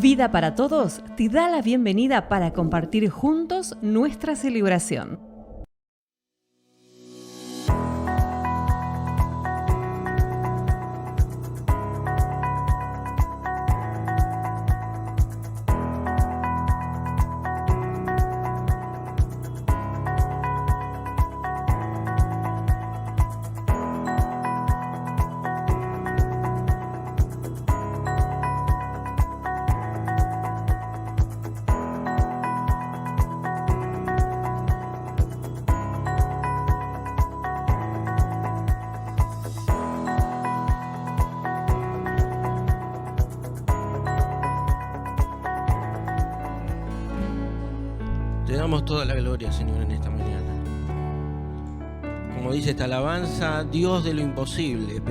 Vida para Todos te da la bienvenida para compartir juntos nuestra celebración. Te damos toda la gloria, Señor, en esta mañana. Como dice esta alabanza, Dios de lo imposible.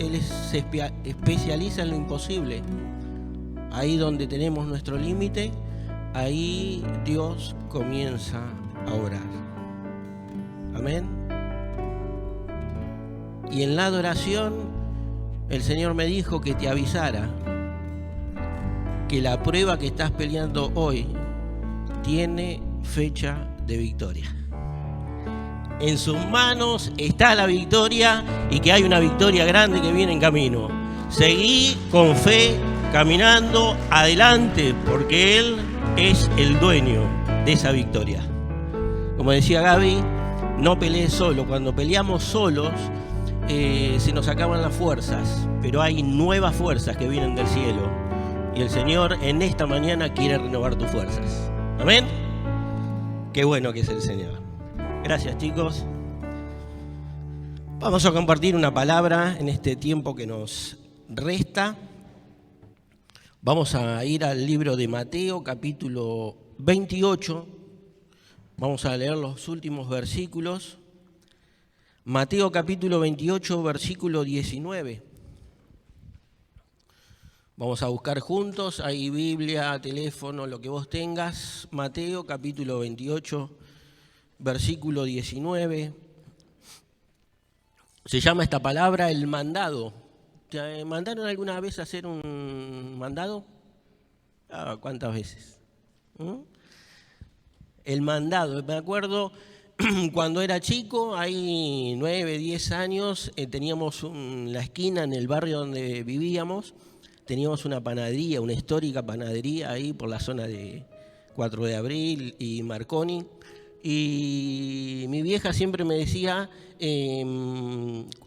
Él se especializa en lo imposible. Ahí donde tenemos nuestro límite, ahí Dios comienza a orar. Amén. Y en la adoración, el Señor me dijo que te avisara que la prueba que estás peleando hoy tiene fecha de victoria. En sus manos está la victoria y que hay una victoria grande que viene en camino. Seguí con fe, caminando adelante, porque Él es el dueño de esa victoria. Como decía Gaby, no pelees solo. Cuando peleamos solos, se nos acaban las fuerzas, pero hay nuevas fuerzas que vienen del cielo. Y el Señor en esta mañana quiere renovar tus fuerzas. Amén. Qué bueno que es el Señor. Gracias, chicos. Vamos a compartir una palabra en este tiempo que nos resta. Vamos a ir al libro de Mateo, capítulo 28. Vamos a leer los últimos versículos. Mateo, capítulo 28, versículo 19. Vamos a buscar juntos, hay Biblia, teléfono, lo que vos tengas. Mateo, capítulo 28, versículo 19. Se llama esta palabra el mandado. ¿Te mandaron alguna vez a hacer un mandado? ¿Cuántas veces? El mandado. Me acuerdo cuando era chico, hay 9, 10 años, teníamos la esquina en el barrio donde vivíamos. Teníamos una panadería, una histórica panadería ahí por la zona de 4 de Abril y Marconi. Y mi vieja siempre me decía,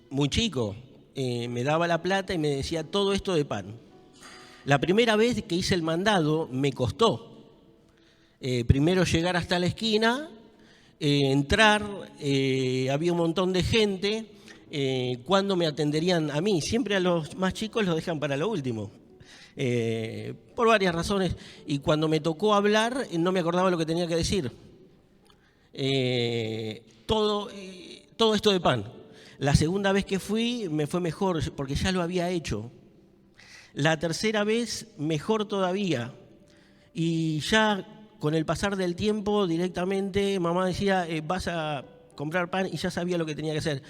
muy chico, me daba la plata y me decía todo esto de pan. La primera vez que hice el mandado me costó. Primero llegar hasta la esquina, entrar, había un montón de gente. ¿Cuándo me atenderían a mí? Siempre a los más chicos los dejan para lo último, por varias razones. Y cuando me tocó hablar, no me acordaba lo que tenía que decir. Todo esto de pan. La segunda vez que fui me fue mejor, porque ya lo había hecho. La tercera vez, mejor todavía. Y ya con el pasar del tiempo, directamente, mamá decía, vas a comprar pan, y ya sabía lo que tenía que hacer.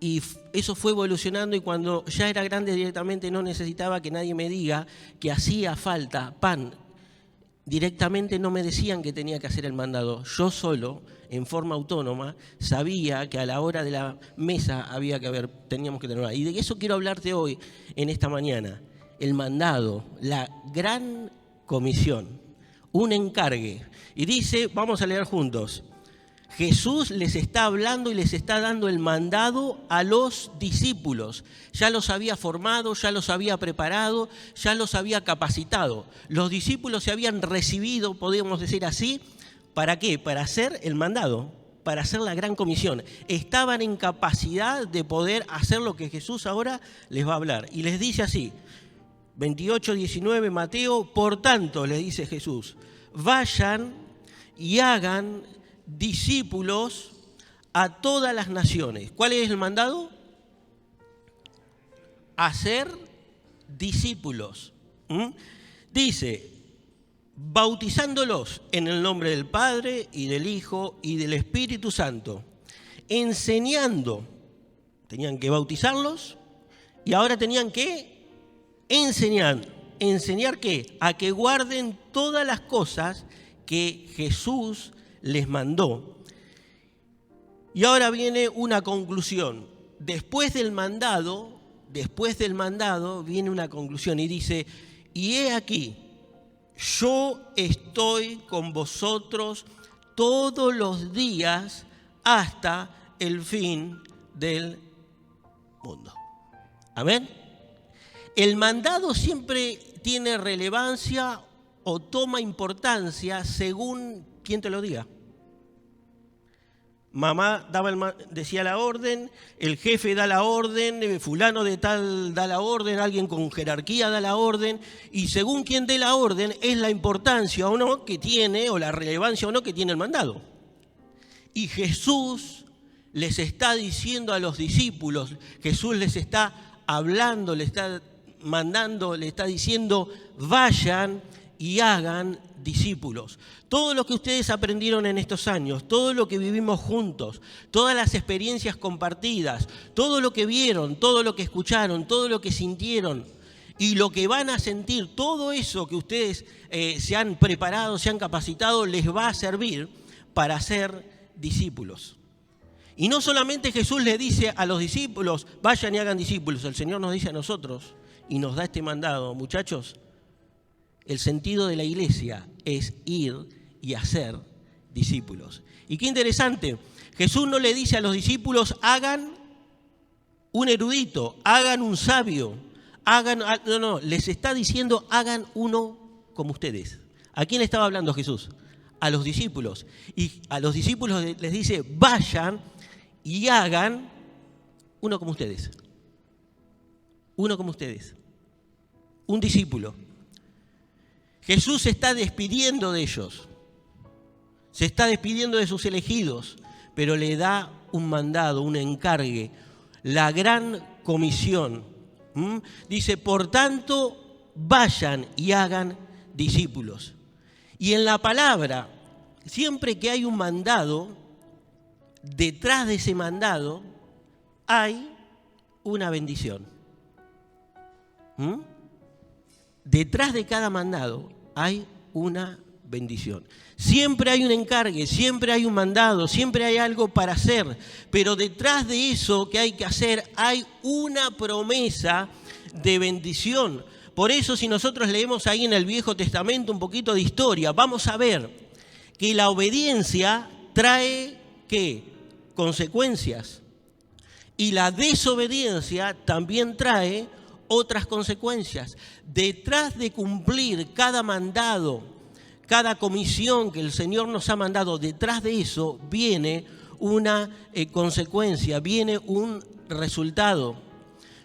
Y eso fue evolucionando, y cuando ya era grande directamente no necesitaba que nadie me diga que hacía falta pan. Directamente no me decían que tenía que hacer el mandado. Yo solo, en forma autónoma, sabía que a la hora de la mesa teníamos que tener una. Y de eso quiero hablarte hoy, en esta mañana. El mandado, la gran comisión, un encargue. Y dice, vamos a leer juntos. Jesús les está hablando y les está dando el mandado a los discípulos. Ya los había formado, ya los había preparado, ya los había capacitado. Los discípulos se habían recibido, podríamos decir así, ¿para qué? Para hacer el mandado, para hacer la gran comisión. Estaban en capacidad de poder hacer lo que Jesús ahora les va a hablar. Y les dice así, 28, 19, Mateo, por tanto, les dice Jesús, vayan y hagan discípulos a todas las naciones. ¿Cuál es el mandado? Hacer discípulos. Dice, bautizándolos en el nombre del Padre y del Hijo y del Espíritu Santo, enseñando, tenían que bautizarlos y ahora tenían que enseñar. ¿enseñar qué? A que guarden todas las cosas que Jesús les mandó. Y ahora viene una conclusión. Después del mandado viene una conclusión y dice, y he aquí, yo estoy con vosotros todos los días hasta el fin del mundo. Amén. El mandado siempre tiene relevancia o toma importancia según quien te lo diga. Mamá decía la orden, el jefe da la orden, fulano de tal da la orden, alguien con jerarquía da la orden, y según quien dé la orden es la importancia o no que tiene, o la relevancia o no que tiene el mandado. Y Jesús les está diciendo a los discípulos, Jesús les está hablando, les está mandando, les está diciendo, vayan y hagan discípulos. Todo lo que ustedes aprendieron en estos años, todo lo que vivimos juntos, todas las experiencias compartidas, todo lo que vieron, todo lo que escucharon, todo lo que sintieron y lo que van a sentir, todo eso que ustedes se han preparado, se han capacitado, les va a servir para ser discípulos. Y no solamente Jesús le dice a los discípulos, vayan y hagan discípulos, el Señor nos dice a nosotros y nos da este mandado, muchachos. El sentido de la iglesia es ir y hacer discípulos. Y qué interesante, Jesús no le dice a los discípulos, hagan un erudito, hagan un sabio, no, les está diciendo, hagan uno como ustedes. ¿A quién estaba hablando Jesús? A los discípulos. Y a los discípulos les dice, vayan y hagan uno como ustedes. Uno como ustedes. Un discípulo. Jesús se está despidiendo de ellos, se está despidiendo de sus elegidos, pero le da un mandado, un encargue, la gran comisión. Dice, por tanto, vayan y hagan discípulos. Y en la palabra, siempre que hay un mandado, detrás de ese mandado hay una bendición. Detrás de cada mandado hay una bendición. Siempre hay un encargue, siempre hay un mandado, siempre hay algo para hacer, pero detrás de eso que hay que hacer hay una promesa de bendición. Por eso si nosotros leemos ahí en el Viejo Testamento un poquito de historia, vamos a ver que la obediencia trae ¿qué? Consecuencias. Y la desobediencia también trae otras consecuencias. Detrás de cumplir cada mandado, cada comisión que el Señor nos ha mandado, detrás de eso viene una consecuencia, viene un resultado.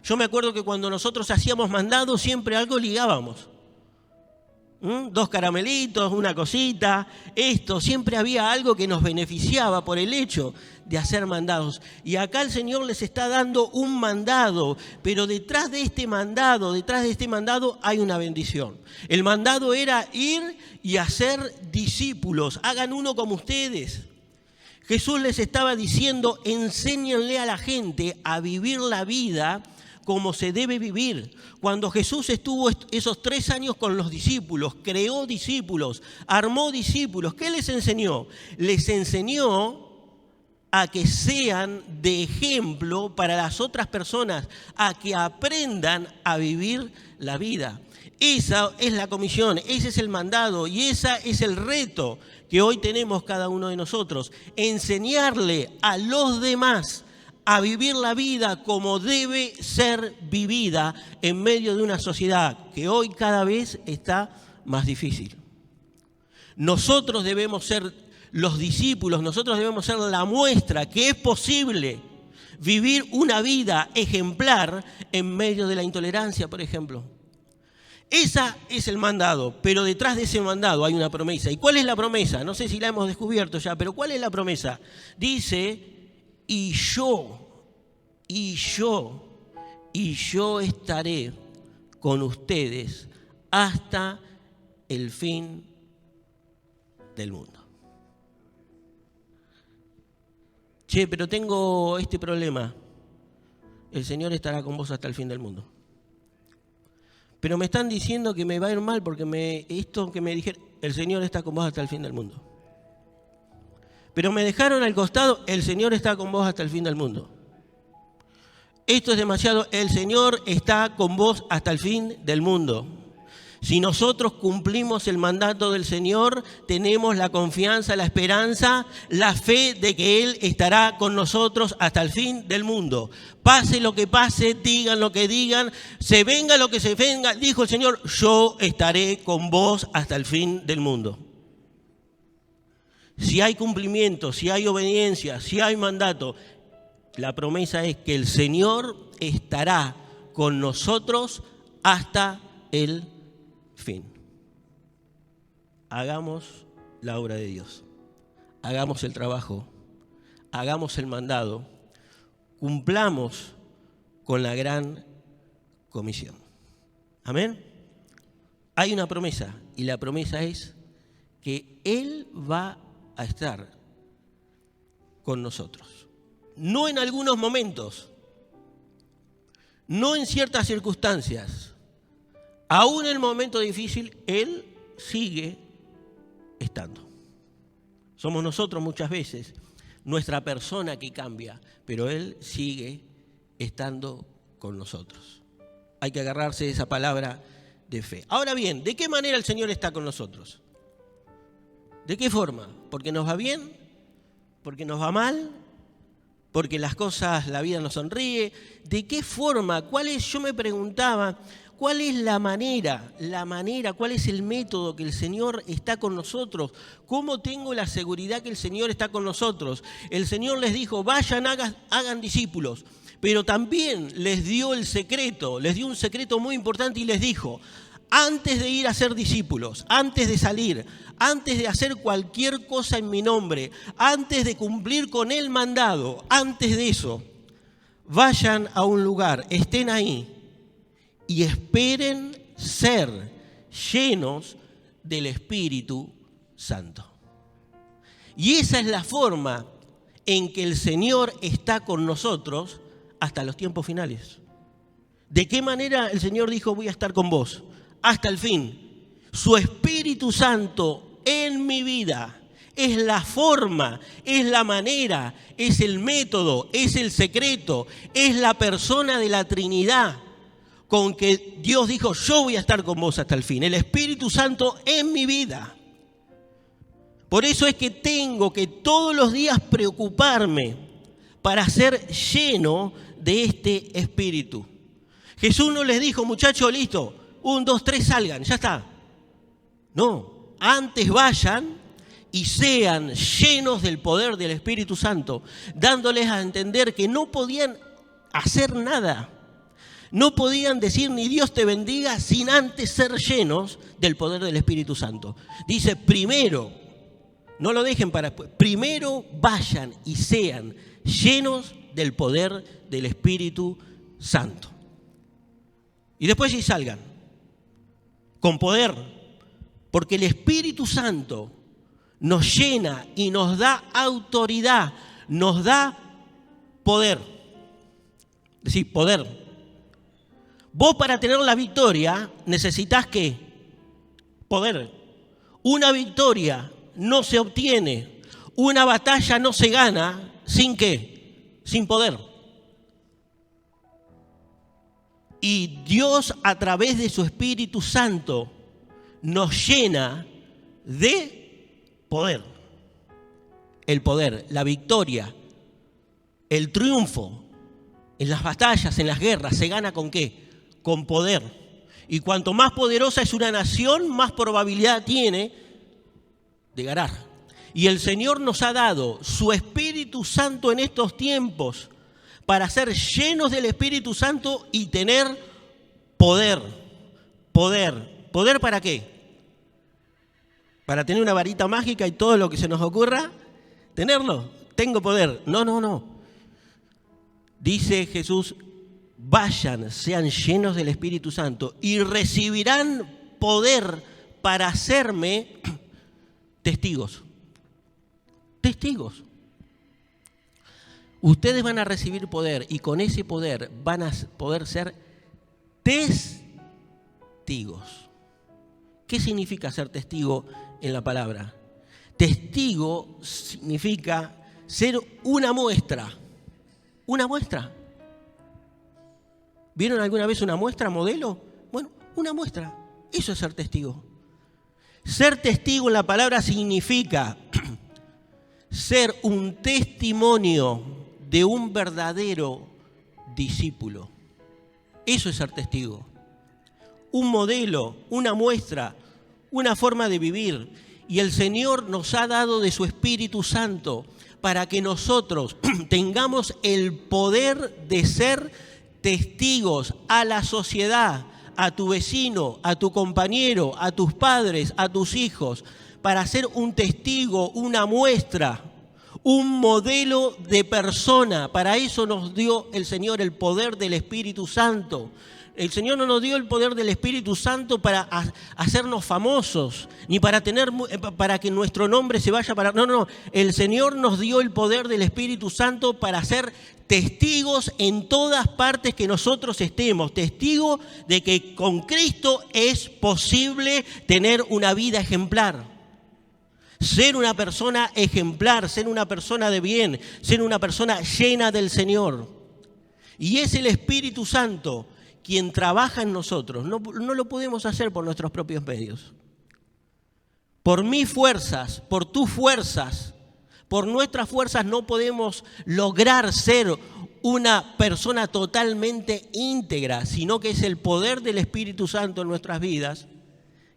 Yo me acuerdo que cuando nosotros hacíamos mandados siempre algo ligábamos. 2 caramelitos, una cosita, esto, siempre había algo que nos beneficiaba por el hecho de hacer mandados. Y acá el Señor les está dando un mandado, pero detrás de este mandado hay una bendición. El mandado era ir y hacer discípulos, hagan uno como ustedes. Jesús les estaba diciendo, enséñenle a la gente a vivir la vida como se debe vivir. Cuando Jesús estuvo esos 3 años con los discípulos, creó discípulos, armó discípulos, ¿qué les enseñó? Les enseñó a que sean de ejemplo para las otras personas, a que aprendan a vivir la vida. Esa es la comisión, ese es el mandado y ese es el reto que hoy tenemos cada uno de nosotros. Enseñarle a los demás a vivir la vida como debe ser vivida en medio de una sociedad que hoy cada vez está más difícil. Nosotros debemos ser los discípulos, nosotros debemos ser la muestra que es posible vivir una vida ejemplar en medio de la intolerancia, por ejemplo. Ese es el mandado, pero detrás de ese mandado hay una promesa. ¿Y cuál es la promesa? No sé si la hemos descubierto ya, pero ¿cuál es la promesa? Dice, y yo estaré con ustedes hasta el fin del mundo. Che, pero tengo este problema. El Señor estará con vos hasta el fin del mundo. pero me están diciendo que me va a ir mal porque esto que me dijeron, el Señor está con vos hasta el fin del mundo. Pero me dejaron al costado, el Señor está con vos hasta el fin del mundo. Esto es demasiado, el Señor está con vos hasta el fin del mundo. Si nosotros cumplimos el mandato del Señor, tenemos la confianza, la esperanza, la fe de que Él estará con nosotros hasta el fin del mundo. Pase lo que pase, digan lo que digan, se venga lo que se venga, dijo el Señor, yo estaré con vos hasta el fin del mundo. Si hay cumplimiento, si hay obediencia, si hay mandato, la promesa es que el Señor estará con nosotros hasta el fin. Hagamos la obra de Dios, hagamos el trabajo, hagamos el mandado, cumplamos con la gran comisión. Amén. Hay una promesa y la promesa es que Él va a estar con nosotros. No en algunos momentos, no en ciertas circunstancias, aún en el momento difícil, Él sigue estando. Somos nosotros muchas veces nuestra persona que cambia, pero Él sigue estando con nosotros. Hay que agarrarse de esa palabra de fe. Ahora bien, ¿de qué manera el Señor está con nosotros? ¿De qué forma? ¿Porque nos va bien? ¿Porque nos va mal? ¿Porque las cosas, la vida nos sonríe? ¿De qué forma? Yo me preguntaba, ¿cuál es la manera, cuál es el método que el Señor está con nosotros? ¿Cómo tengo la seguridad que el Señor está con nosotros? El Señor les dijo, vayan, hagan discípulos, pero también les dio el secreto, les dio un secreto muy importante y les dijo, antes de ir a ser discípulos, antes de salir, antes de hacer cualquier cosa en mi nombre, antes de cumplir con el mandado, antes de eso, vayan a un lugar, estén ahí y esperen ser llenos del Espíritu Santo. Y esa es la forma en que el Señor está con nosotros hasta los tiempos finales. ¿De qué manera el Señor dijo, voy a estar con vos? Hasta el fin. Su Espíritu Santo en mi vida es la forma, es la manera, es el método, es el secreto, es la persona de la Trinidad con que Dios dijo, yo voy a estar con vos hasta el fin. El Espíritu Santo en mi vida. Por eso es que tengo que todos los días preocuparme para ser lleno de este Espíritu. Jesús no les dijo, muchachos, listo, 1, 2, 3, salgan, ya está. No, antes vayan y sean llenos del poder del Espíritu Santo, dándoles a entender que no podían hacer nada. No podían decir ni Dios te bendiga sin antes ser llenos del poder del Espíritu Santo. Dice, primero, no lo dejen para después, primero vayan y sean llenos del poder del Espíritu Santo. Y después sí salgan, con poder, porque el Espíritu Santo nos llena y nos da autoridad, nos da poder. Es decir, poder. Vos para tener la victoria necesitas ¿qué? Poder. Una victoria no se obtiene, una batalla no se gana sin ¿qué? Sin poder. Y Dios a través de su Espíritu Santo nos llena de poder. El poder, la victoria, el triunfo en las batallas, en las guerras, ¿se gana con qué? Con poder. Y cuanto más poderosa es una nación, más probabilidad tiene de ganar. Y el Señor nos ha dado su Espíritu Santo en estos tiempos para ser llenos del Espíritu Santo y tener poder. Poder. ¿Poder para qué? ¿Para tener una varita mágica y todo lo que se nos ocurra? ¿Tenerlo? Tengo poder. No. Dice Jesús, vayan, sean llenos del Espíritu Santo y recibirán poder para hacerme testigos. Testigos. Ustedes van a recibir poder y con ese poder van a poder ser testigos. testigos. ¿Qué significa ser testigo en la palabra? Testigo significa ser una muestra. Una muestra. ¿Vieron alguna vez una muestra modelo? Bueno, una muestra. Eso es ser testigo. Ser testigo en la palabra significa ser un testimonio de un verdadero discípulo. Eso es ser testigo. Un modelo, una muestra, una forma de vivir. Y el Señor nos ha dado de su Espíritu Santo para que nosotros tengamos el poder de ser testigos a la sociedad, a tu vecino, a tu compañero, a tus padres, a tus hijos, para ser un testigo, una muestra, un modelo de persona. Para eso nos dio el Señor el poder del Espíritu Santo. El Señor no nos dio el poder del Espíritu Santo para hacernos famosos, ni para que nuestro nombre se vaya para... No. El Señor nos dio el poder del Espíritu Santo para ser testigos en todas partes que nosotros estemos. Testigo de que con Cristo es posible tener una vida ejemplar. Ser una persona ejemplar, ser una persona de bien, ser una persona llena del Señor. Y es el Espíritu Santo quien trabaja en nosotros. No lo podemos hacer por nuestros propios medios. Por mis fuerzas, por tus fuerzas, por nuestras fuerzas no podemos lograr ser una persona totalmente íntegra, sino que es el poder del Espíritu Santo en nuestras vidas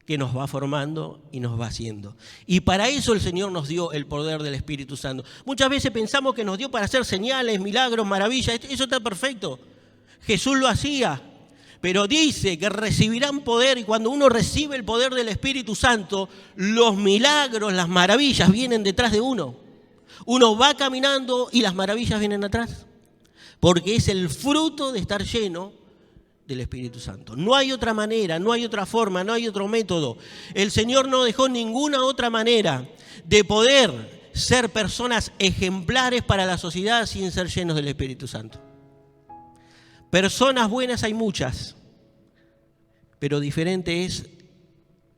que nos va formando y nos va haciendo. Y para eso el Señor nos dio el poder del Espíritu Santo. Muchas veces pensamos que nos dio para hacer señales, milagros, maravillas. Eso está perfecto. Jesús lo hacía. Pero dice que recibirán poder, y cuando uno recibe el poder del Espíritu Santo, los milagros, las maravillas vienen detrás de uno. Uno va caminando y las maravillas vienen atrás. Porque es el fruto de estar lleno del Espíritu Santo. No hay otra manera, no hay otra forma, no hay otro método. El Señor no dejó ninguna otra manera de poder ser personas ejemplares para la sociedad sin ser llenos del Espíritu Santo. Personas buenas hay muchas, pero diferente es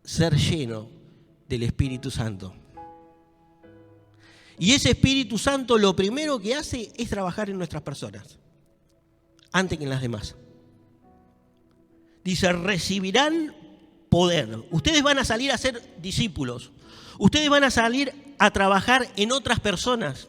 ser lleno del Espíritu Santo. Y ese Espíritu Santo lo primero que hace es trabajar en nuestras personas, antes que en las demás. Dice, recibirán poder. Ustedes van a salir a ser discípulos. Ustedes van a salir a trabajar en otras personas.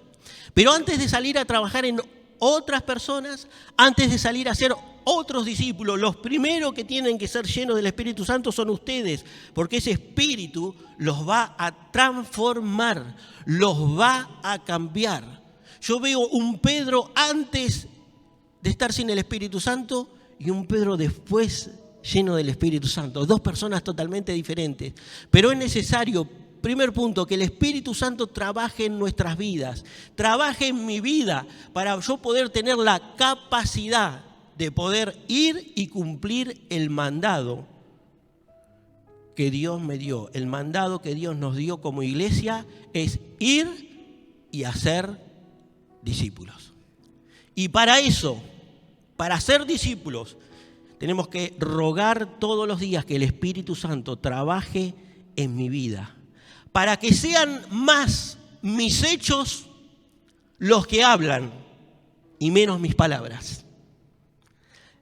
Pero antes de salir a trabajar en otras personas, antes de salir a ser otros discípulos, los primeros que tienen que ser llenos del Espíritu Santo son ustedes, porque ese Espíritu los va a transformar, los va a cambiar. Yo veo un Pedro antes de estar sin el Espíritu Santo y un Pedro después lleno del Espíritu Santo. Dos personas totalmente diferentes. Pero es necesario, primer punto, que el Espíritu Santo trabaje en nuestras vidas, trabaje en mi vida para yo poder tener la capacidad de poder ir y cumplir el mandado que Dios me dio. El mandado que Dios nos dio como iglesia es ir y hacer discípulos. Y para eso, para ser discípulos, tenemos que rogar todos los días que el Espíritu Santo trabaje en mi vida, para que sean más mis hechos los que hablan y menos mis palabras.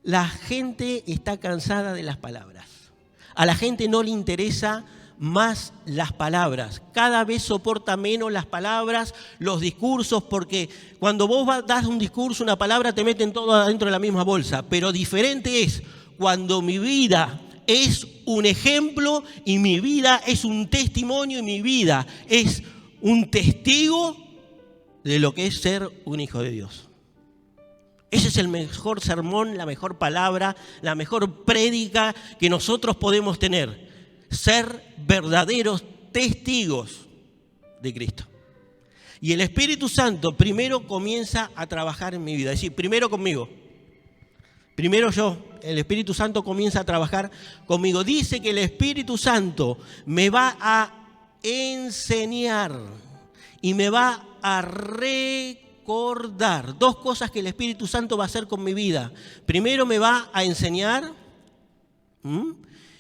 La gente está cansada de las palabras. A la gente no le interesa más las palabras. Cada vez soporta menos las palabras, los discursos, porque cuando vos das un discurso, una palabra, te meten todo adentro de la misma bolsa. Pero diferente es cuando mi vida es un ejemplo y mi vida es un testimonio y mi vida es un testigo de lo que es ser un hijo de Dios. Ese es el mejor sermón, la mejor palabra, la mejor prédica que nosotros podemos tener. Ser verdaderos testigos de Cristo. Y el Espíritu Santo primero comienza a trabajar en mi vida. Es decir, primero conmigo. Primero yo. El Espíritu Santo comienza a trabajar conmigo. Dice que el Espíritu Santo me va a enseñar y me va a recordar dos cosas que el Espíritu Santo va a hacer con mi vida. Primero me va a enseñar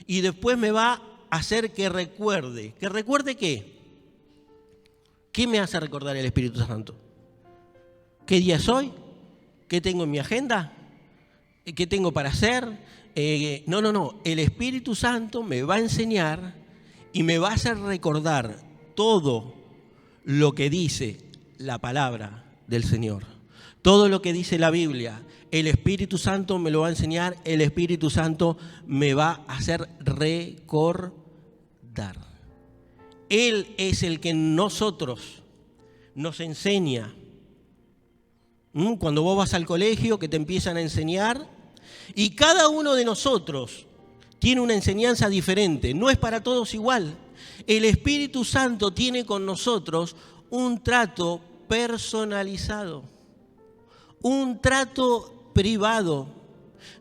y después me va a hacer que recuerde. ¿Que recuerde qué? ¿Qué me hace recordar el Espíritu Santo? ¿Qué día es hoy? ¿Qué tengo en mi agenda? ¿Qué tengo para hacer? No. El Espíritu Santo me va a enseñar y me va a hacer recordar todo lo que dice la palabra del Señor. Todo lo que dice la Biblia. El Espíritu Santo me lo va a enseñar, el Espíritu Santo me va a hacer recordar. Él es el que nosotros nos enseña. Cuando vos vas al colegio, que te empiezan a enseñar, y cada uno de nosotros tiene una enseñanza diferente, no es para todos igual. El Espíritu Santo tiene con nosotros un trato personalizado, un trato privado.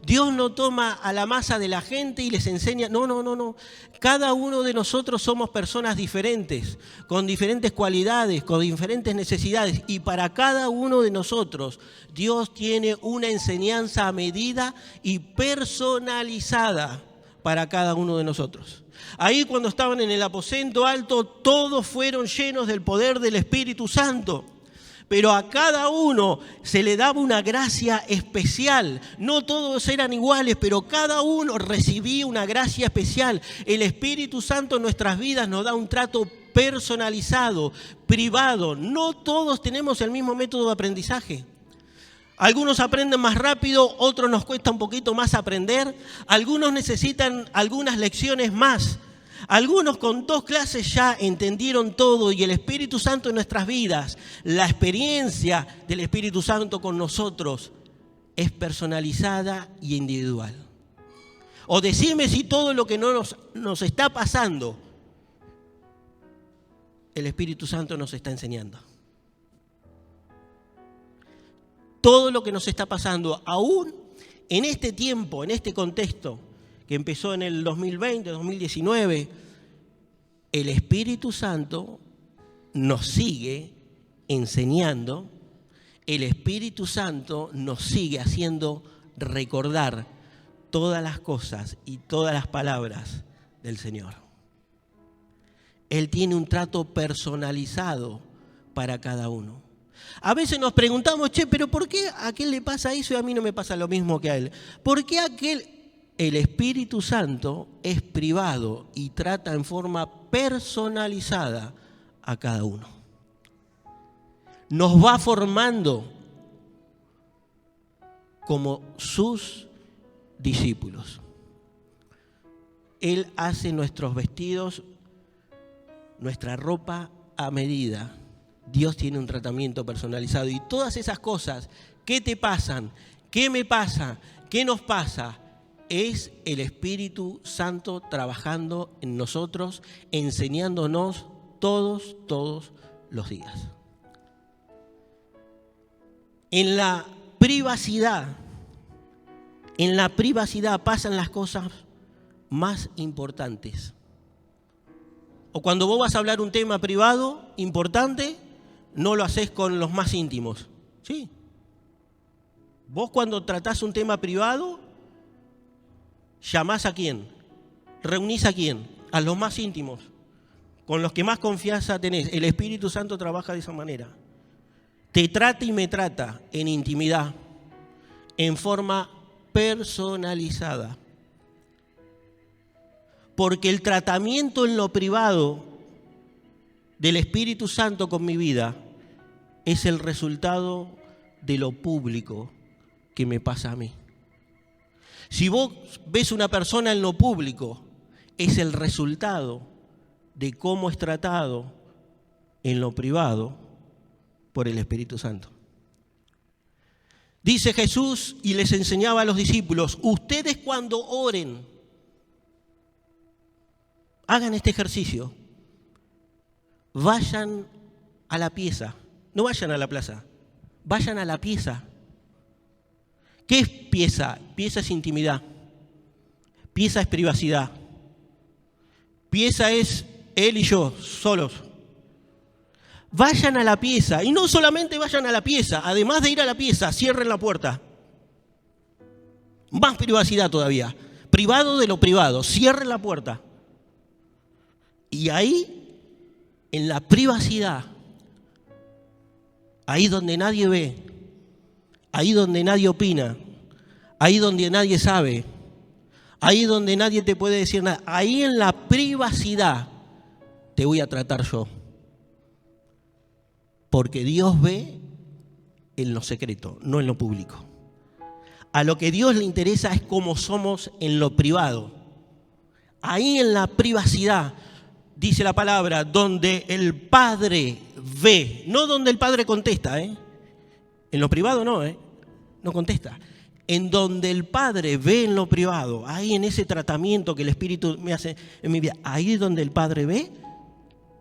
Dios no toma a la masa de la gente y les enseña. No. Cada uno de nosotros somos personas diferentes, con diferentes cualidades, con diferentes necesidades. Y para cada uno de nosotros, Dios tiene una enseñanza a medida y personalizada para cada uno de nosotros. Ahí cuando estaban en el aposento alto, todos fueron llenos del poder del Espíritu Santo. Pero a cada uno se le daba una gracia especial. No todos eran iguales, pero cada uno recibía una gracia especial. El Espíritu Santo en nuestras vidas nos da un trato personalizado, privado. No todos tenemos el mismo método de aprendizaje. Algunos aprenden más rápido, otros nos cuesta un poquito más aprender. Algunos necesitan algunas lecciones más. Algunos con 2 clases ya entendieron todo y el Espíritu Santo en nuestras vidas, la experiencia del Espíritu Santo con nosotros es personalizada y individual. O decime si todo lo que no nos está pasando, el Espíritu Santo nos está enseñando. Todo lo que nos está pasando, aún en este tiempo, en este contexto, que empezó en el 2020, 2019, el Espíritu Santo nos sigue enseñando, el Espíritu Santo nos sigue haciendo recordar todas las cosas y todas las palabras del Señor. Él tiene un trato personalizado para cada uno. A veces nos preguntamos, pero ¿por qué a aquel le pasa eso y a mí no me pasa lo mismo que a él? ¿Por qué aquel? El Espíritu Santo es privado y trata en forma personalizada a cada uno. Nos va formando como sus discípulos. Él hace nuestros vestidos, nuestra ropa a medida. Dios tiene un tratamiento personalizado. Y todas esas cosas, ¿qué te pasan? ¿Qué me pasa? ¿Qué nos pasa? Es el Espíritu Santo trabajando en nosotros, enseñándonos todos los días. En la privacidad pasan las cosas más importantes. O cuando vos vas a hablar un tema privado, importante, no lo haces con los más íntimos. ¿Sí? Vos cuando tratás un tema privado, ¿llamás a quién? ¿Reunís a quién? A los más íntimos, con los que más confianza tenés. El Espíritu Santo trabaja de esa manera. Te trata y me trata en intimidad, en forma personalizada. Porque el tratamiento en lo privado del Espíritu Santo con mi vida es el resultado de lo público que me pasa a mí. Si vos ves una persona en lo público, es el resultado de cómo es tratado en lo privado por el Espíritu Santo. Dice Jesús y les enseñaba a los discípulos, ustedes cuando oren, hagan este ejercicio, vayan a la pieza, no vayan a la plaza, vayan a la pieza. ¿Qué es pieza? Pieza es intimidad, pieza es privacidad, pieza es él y yo, solos. Vayan a la pieza, y no solamente vayan a la pieza, además de ir a la pieza, cierren la puerta. Más privacidad todavía. privado de lo privado, cierre la puerta. Y ahí, en la privacidad, ahí donde nadie ve, ahí donde nadie opina, ahí donde nadie sabe, ahí donde nadie te puede decir nada, ahí en la privacidad te voy a tratar yo. Porque Dios ve en lo secreto, no en lo público. A lo que Dios le interesa es cómo somos en lo privado. Ahí en la privacidad, dice la palabra, donde el Padre ve, no donde el Padre contesta, En lo privado no, no contesta. En donde el Padre ve en lo privado, ahí en ese tratamiento que el Espíritu me hace en mi vida, ahí donde el Padre ve,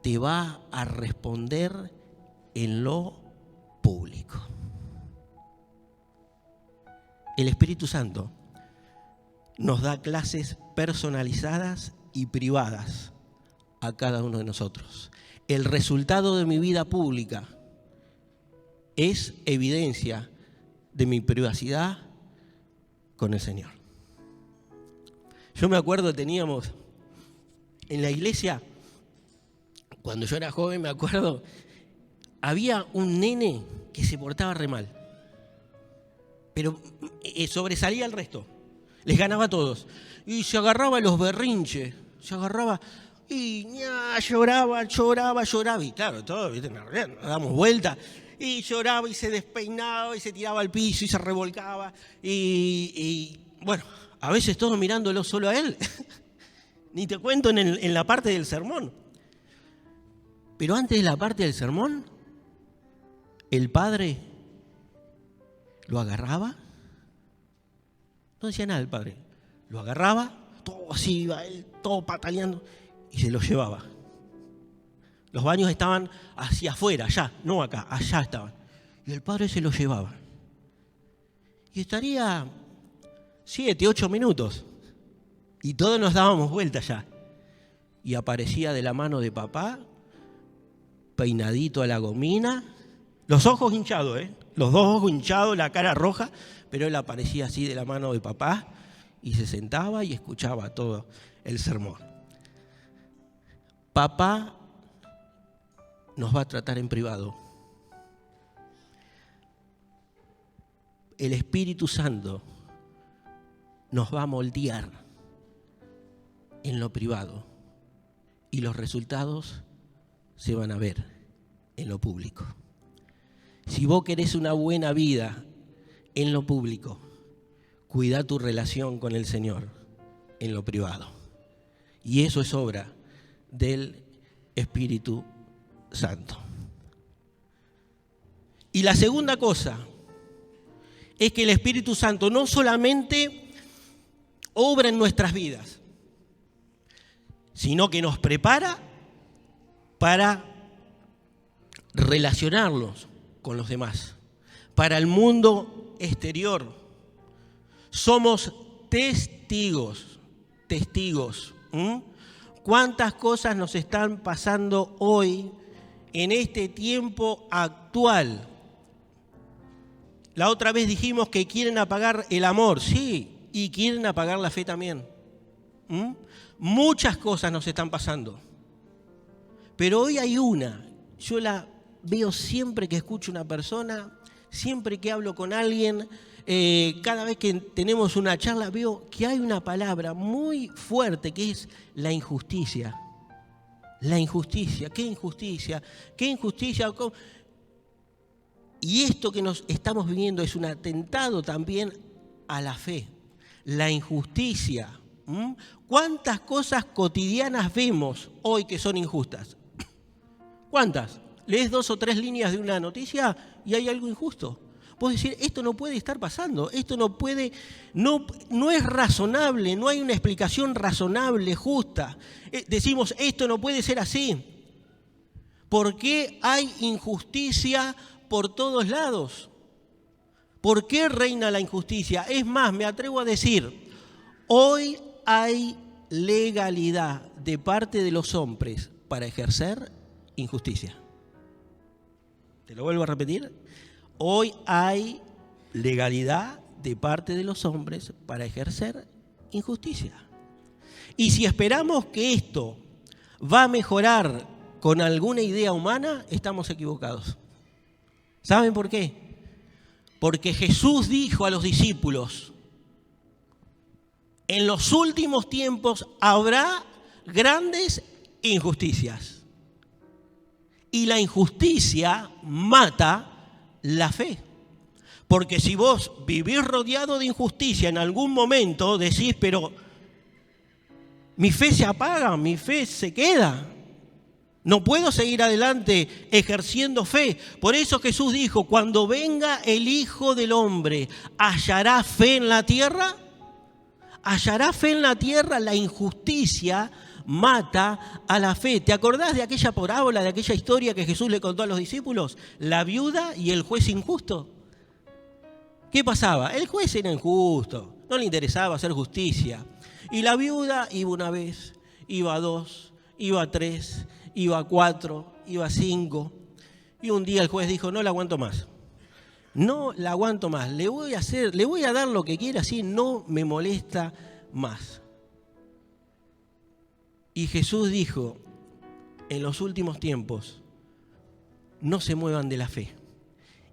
te va a responder en lo público. El Espíritu Santo nos da clases personalizadas y privadas a cada uno de nosotros. El resultado de mi vida pública es evidencia de mi privacidad con el Señor. Yo me acuerdo, teníamos en la iglesia, cuando yo era joven, me acuerdo, había un nene que se portaba re mal, pero sobresalía al resto, les ganaba a todos. Y se agarraba a los berrinches, se agarraba y lloraba. Y claro, todo, ¿viste? Nos damos vuelta. Y lloraba y se despeinaba y se tiraba al piso y se revolcaba. Y bueno, a veces todos mirándolo solo a él. Ni te cuento en la parte del sermón. Pero antes de la parte del sermón, el padre lo agarraba. No decía nada el padre. Lo agarraba, todo así, iba él, todo pataleando, y se lo llevaba. Los baños estaban hacia afuera, allá, no acá, allá estaban. Y el padre se lo llevaba. Y estaría 7, 8 minutos. Y todos nos dábamos vuelta ya. Y aparecía de la mano de papá, peinadito a la gomina, los ojos hinchados, los dos ojos hinchados, la cara roja, pero él aparecía así de la mano de papá y se sentaba y escuchaba todo el sermón. Papá nos va a tratar en privado. El Espíritu Santo nos va a moldear en lo privado y los resultados se van a ver en lo público. Si vos querés una buena vida en lo público, cuida tu relación con el Señor en lo privado. Y eso es obra del Espíritu Santo. Y la segunda cosa es que el Espíritu Santo no solamente obra en nuestras vidas, sino que nos prepara para relacionarnos con los demás, para el mundo exterior. Somos testigos. ¿Cuántas cosas nos están pasando hoy en este tiempo actual? La otra vez dijimos que quieren apagar el amor, sí, y quieren apagar la fe también. Muchas cosas nos están pasando. Pero hoy hay una, yo la veo siempre que escucho a una persona, siempre que hablo con alguien, cada vez que tenemos una charla, veo que hay una palabra muy fuerte que es la injusticia. La injusticia, ¿qué injusticia? ¿Qué injusticia? Y esto que nos estamos viviendo es un atentado también a la fe. La injusticia. ¿Cuántas cosas cotidianas vemos hoy que son injustas? ¿Cuántas? Lees 2 o 3 líneas de una noticia y hay algo injusto. Puedes decir, esto no puede estar pasando, esto no puede, no es razonable, no hay una explicación razonable, justa. Decimos, esto no puede ser así. ¿Por qué hay injusticia por todos lados? ¿Por qué reina la injusticia? Es más, me atrevo a decir, hoy hay legalidad de parte de los hombres para ejercer injusticia. Te lo vuelvo a repetir. Hoy hay legalidad de parte de los hombres para ejercer injusticia. Y si esperamos que esto va a mejorar con alguna idea humana, estamos equivocados. ¿Saben por qué? Porque Jesús dijo a los discípulos: en los últimos tiempos habrá grandes injusticias. Y la injusticia mata la fe. Porque si vos vivís rodeado de injusticia, en algún momento decís, pero mi fe se apaga, mi fe se queda. No puedo seguir adelante ejerciendo fe. Por eso Jesús dijo, cuando venga el Hijo del Hombre, ¿hallará fe en la tierra? ¿Hallará fe en la tierra? La injusticia mata a la fe. ¿Te acordás de aquella parábola, de aquella historia que Jesús le contó a los discípulos? La viuda y el juez injusto. ¿Qué pasaba? El juez era injusto, no le interesaba hacer justicia. Y la viuda iba una vez, iba 2, iba 3, iba 4, iba 5. Y un día el juez dijo, no la aguanto más. No la aguanto más, le voy a dar lo que quiera, así no me molesta más. Y Jesús dijo, en los últimos tiempos, no se muevan de la fe.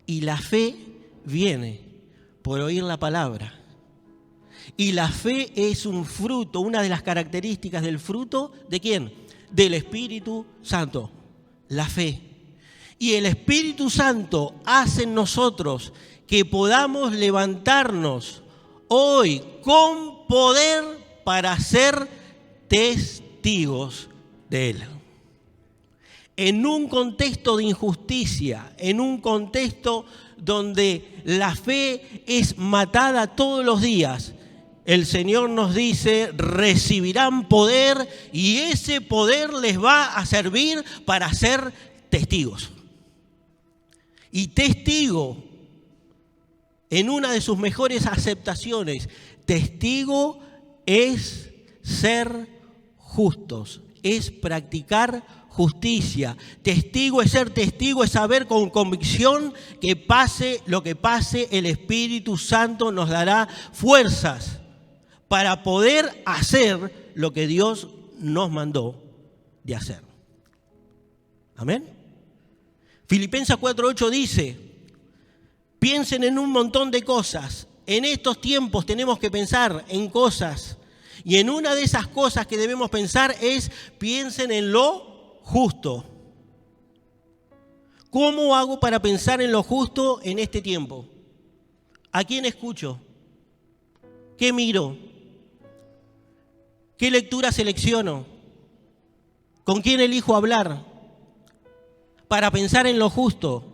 Y la fe viene por oír la palabra. Y la fe es un fruto, una de las características del fruto, ¿de quién? Del Espíritu Santo, la fe. Y el Espíritu Santo hace en nosotros que podamos levantarnos hoy con poder para ser testigos de Él. En un contexto de injusticia, en un contexto donde la fe es matada todos los días, el Señor nos dice, recibirán poder y ese poder les va a servir para ser testigos. Y testigo, en una de sus mejores aceptaciones, testigo es ser justos, es practicar justicia. Testigo es ser testigo, es saber con convicción que pase lo que pase, el Espíritu Santo nos dará fuerzas para poder hacer lo que Dios nos mandó de hacer. Amén. Filipenses 4:8 dice, piensen en un montón de cosas. En estos tiempos tenemos que pensar en cosas. Y en una de esas cosas que debemos pensar es, piensen en lo justo. ¿Cómo hago para pensar en lo justo en este tiempo? ¿A quién escucho? ¿Qué miro? ¿Qué lectura selecciono? ¿Con quién elijo hablar? Para pensar en lo justo.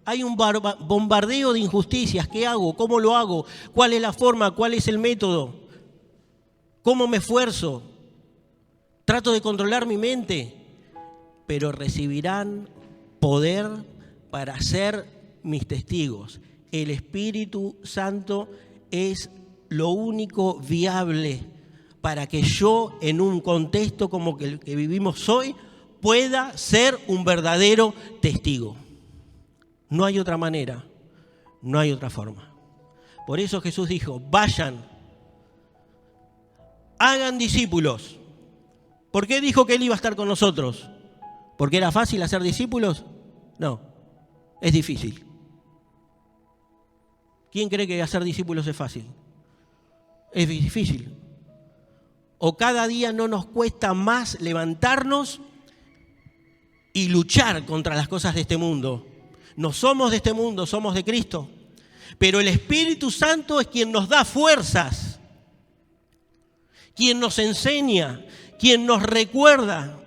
Hay un bombardeo de injusticias. ¿Qué hago? ¿Cómo lo hago? ¿Cuál es la forma? ¿Cuál es el método? ¿Cómo me esfuerzo? Trato de controlar mi mente, pero recibirán poder para ser mis testigos. El Espíritu Santo es lo único viable para que yo, en un contexto como el que vivimos hoy, pueda ser un verdadero testigo. No hay otra manera, no hay otra forma. Por eso Jesús dijo, vayan, hagan discípulos. ¿Por qué dijo que Él iba a estar con nosotros? ¿Porque era fácil hacer discípulos? No, es difícil. ¿Quién cree que hacer discípulos es fácil? Es difícil. O cada día no nos cuesta más levantarnos y luchar contra las cosas de este mundo. No somos de este mundo, somos de Cristo. Pero el Espíritu Santo es quien nos da fuerzas, quien nos enseña, quien nos recuerda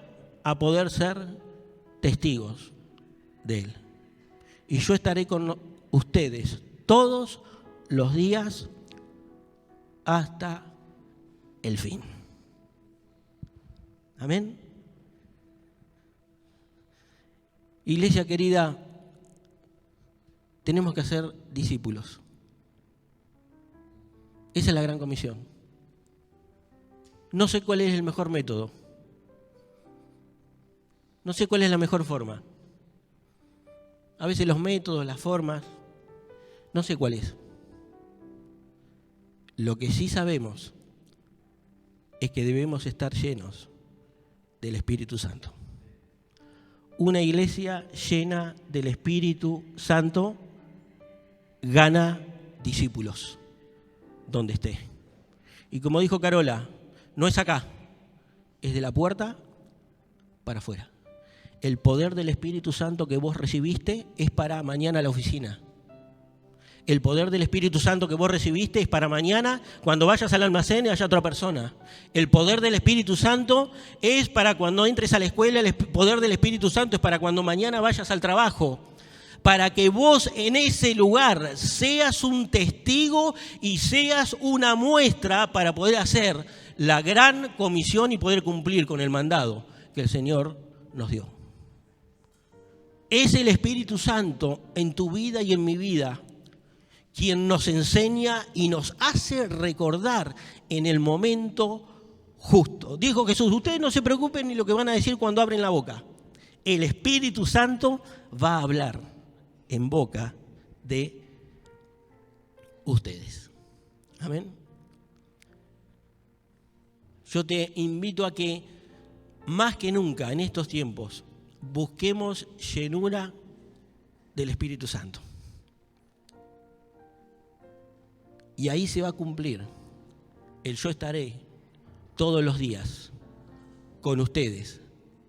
a poder ser testigos de Él. Y yo estaré con ustedes todos los días hasta el fin. Amén. Iglesia querida, tenemos que ser discípulos. Esa es la gran comisión. No sé cuál es el mejor método. No sé cuál es la mejor forma. A veces los métodos, las formas, no sé cuál es. Lo que sí sabemos es que debemos estar llenos del Espíritu Santo. Una iglesia llena del Espíritu Santo gana discípulos donde esté. Y como dijo Carola, no es acá, es de la puerta para afuera. El poder del Espíritu Santo que vos recibiste es para mañana a la oficina. El poder del Espíritu Santo que vos recibiste es para mañana cuando vayas al almacén y haya otra persona. El poder del Espíritu Santo es para cuando entres a la escuela. El poder del Espíritu Santo es para cuando mañana vayas al trabajo. Para que vos en ese lugar seas un testigo y seas una muestra para poder hacer la gran comisión y poder cumplir con el mandado que el Señor nos dio. Es el Espíritu Santo en tu vida y en mi vida quien nos enseña y nos hace recordar en el momento justo. Dijo Jesús, ustedes no se preocupen ni lo que van a decir cuando abren la boca. El Espíritu Santo va a hablar en boca de ustedes. Amén. Yo te invito a que más que nunca en estos tiempos busquemos llenura del Espíritu Santo. Y ahí se va a cumplir el yo estaré todos los días con ustedes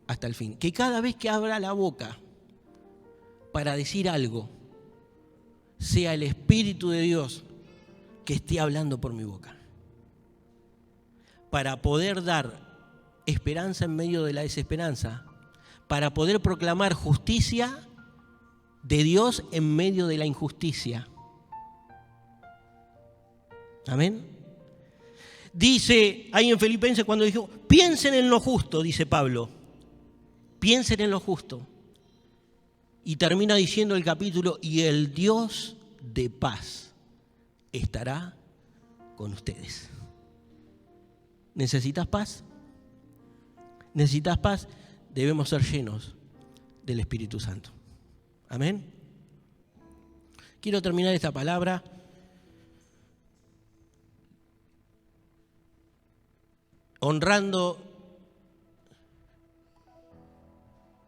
hasta el fin. Que cada vez que abra la boca para decir algo, sea el Espíritu de Dios que esté hablando por mi boca. Para poder dar esperanza en medio de la desesperanza. Para poder proclamar justicia de Dios en medio de la injusticia. Amén. Dice ahí en Filipenses cuando dijo, piensen en lo justo, dice Pablo. Piensen en lo justo. Y termina diciendo el capítulo, y el Dios de paz estará con ustedes. ¿Necesitas paz? ¿Necesitas paz? Debemos ser llenos del Espíritu Santo. Amén. Quiero terminar esta palabra honrando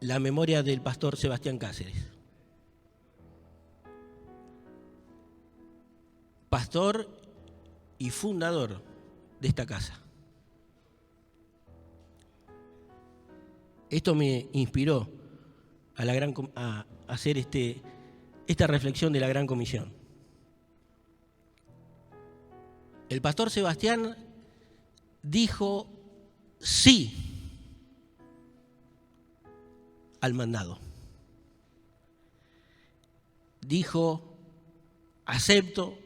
la memoria del pastor Sebastián Cáceres. Pastor y fundador de esta casa. Esto me inspiró a hacer esta reflexión de la Gran Comisión. El pastor Sebastián dijo sí al mandado. Dijo, acepto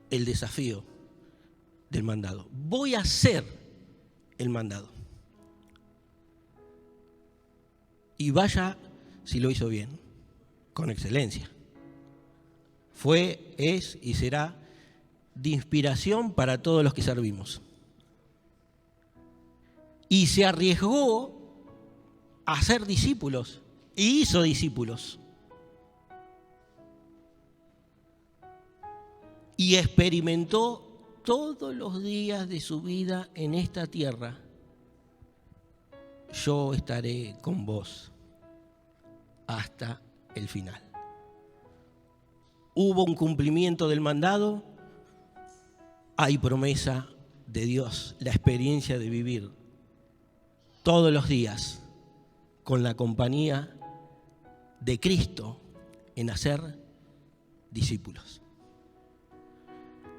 el desafío del mandado. Voy a hacer el mandado. Y vaya si lo hizo bien, con excelencia. Fue, es y será de inspiración para todos los que servimos. Y se arriesgó a ser discípulos y hizo discípulos. Y experimentó todos los días de su vida en esta tierra. Yo estaré con vos hasta el final. Hubo un cumplimiento del mandado, hay promesa de Dios, la experiencia de vivir todos los días con la compañía de Cristo en hacer discípulos.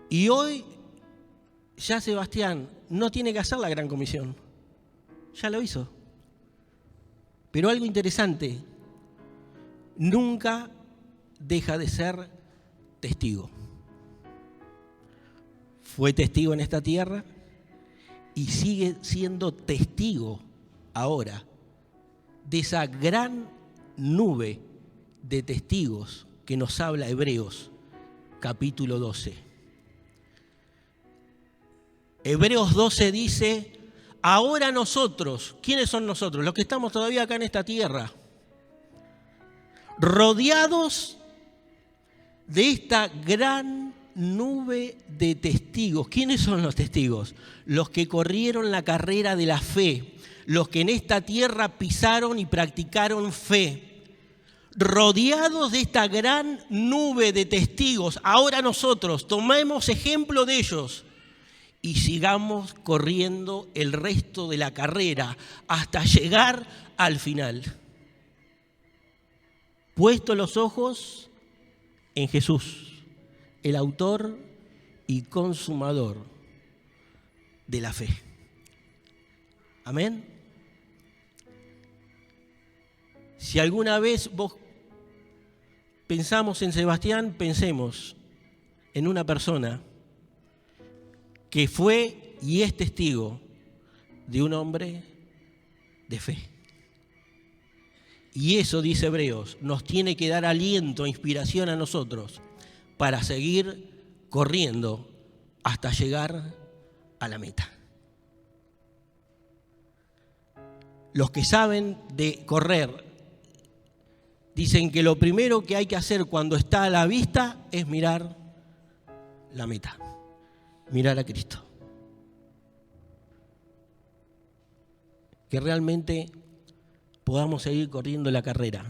Y hoy ya Sebastián no tiene que hacer la Gran Comisión, ya lo hizo. Pero algo interesante, nunca deja de ser testigo. Fue testigo en esta tierra y sigue siendo testigo ahora de esa gran nube de testigos que nos habla Hebreos, capítulo 12. Hebreos 12 dice, ahora nosotros, ¿quiénes son nosotros? Los que estamos todavía acá en esta tierra, rodeados de esta gran nube de testigos. ¿Quiénes son los testigos? Los que corrieron la carrera de la fe, los que en esta tierra pisaron y practicaron fe. Rodeados de esta gran nube de testigos, ahora nosotros tomemos ejemplo de ellos y sigamos corriendo el resto de la carrera hasta llegar al final. Puesto los ojos en Jesús, el autor y consumador de la fe. Amén. Si alguna vez vos pensamos en Sebastián, pensemos en una persona que fue y es testigo de un hombre de fe. Y eso, dice Hebreos, nos tiene que dar aliento, inspiración a nosotros para seguir corriendo hasta llegar a la meta. Los que saben de correr dicen que lo primero que hay que hacer cuando está a la vista es mirar la meta, mirar a Cristo. Que realmente podamos seguir corriendo la carrera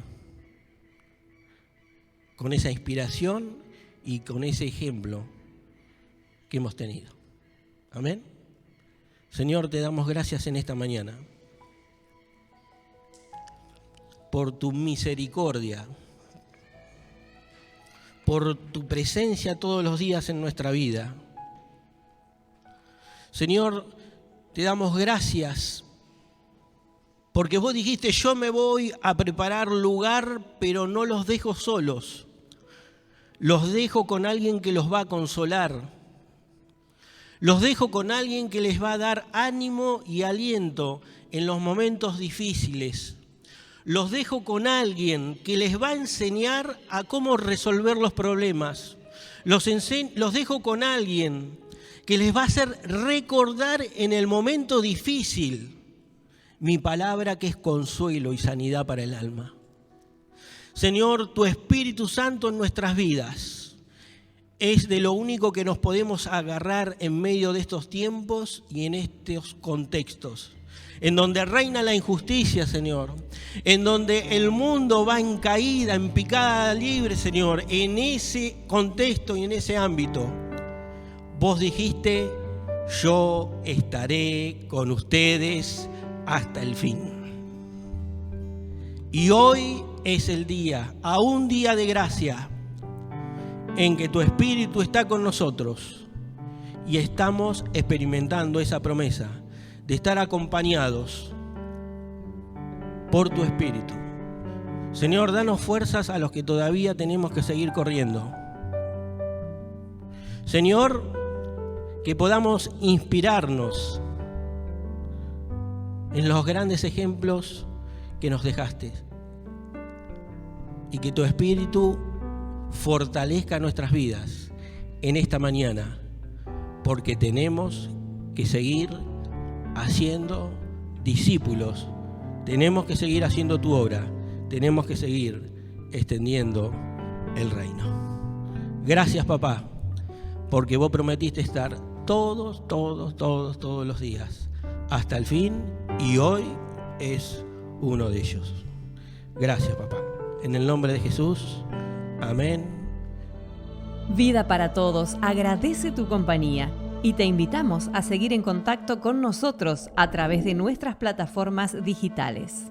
con esa inspiración y con ese ejemplo que hemos tenido. Amén. Señor, te damos gracias en esta mañana por tu misericordia, por tu presencia todos los días en nuestra vida. Señor, te damos gracias porque vos dijiste, yo me voy a preparar lugar, pero no los dejo solos. Los dejo con alguien que los va a consolar. Los dejo con alguien que les va a dar ánimo y aliento en los momentos difíciles. Los dejo con alguien que les va a enseñar a cómo resolver los problemas. Los dejo con alguien que les va a hacer recordar en el momento difícil mi palabra, que es consuelo y sanidad para el alma. Señor, tu Espíritu Santo en nuestras vidas es de lo único que nos podemos agarrar en medio de estos tiempos y en estos contextos, en donde reina la injusticia, Señor, en donde el mundo va en caída, en picada libre, Señor. En ese contexto y en ese ámbito, vos dijiste, yo estaré con ustedes hasta el fin. Y hoy es el día, a un día de gracia, en que tu Espíritu está con nosotros y estamos experimentando esa promesa de estar acompañados por tu Espíritu. Señor, danos fuerzas a los que todavía tenemos que seguir corriendo. Señor, que podamos inspirarnos en los grandes ejemplos que nos dejaste y que tu Espíritu fortalezca nuestras vidas en esta mañana, porque tenemos que seguir haciendo discípulos, tenemos que seguir haciendo tu obra, tenemos que seguir extendiendo el reino. Gracias, papá, porque vos prometiste estar todos los días hasta el fin, y hoy es uno de ellos. Gracias, papá. En el nombre de Jesús, amén. Vida para Todos agradece tu compañía y te invitamos a seguir en contacto con nosotros a través de nuestras plataformas digitales.